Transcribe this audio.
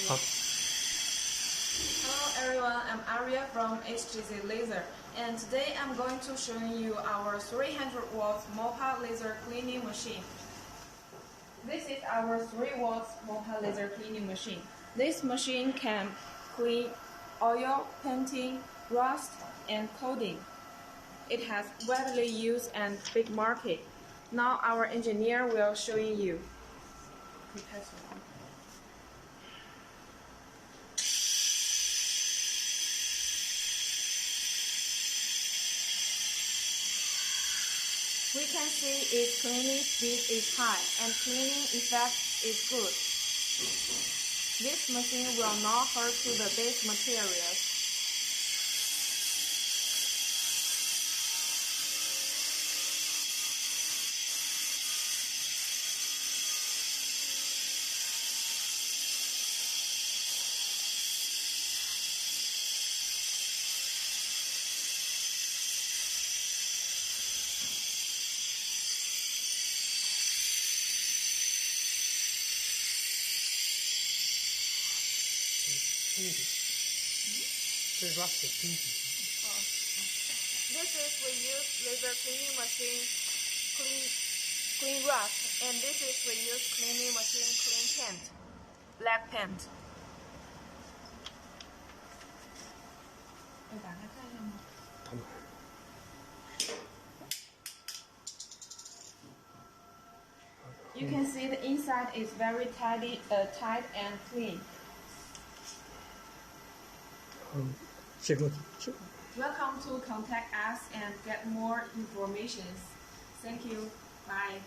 好。 Hello everyone, I'm Arya from HGZ Laser, and today I'm going to show you our 300 watts Mopa laser cleaning machine. This is our 3 watts Mopa laser cleaning machine. This machine can clean oil, painting, rust, and coating. It has widely used and big market. Now our engineer will show you. We can see its cleaning speed is high and cleaning effect is good. This machine will not hurt to the base materials. This rust is painting. This is we use laser cleaning machine clean rust, and this is we use cleaning machine clean paint, black paint. You can see the inside is very tight and clean. Welcome to contact us and get more information. Thank you. Bye.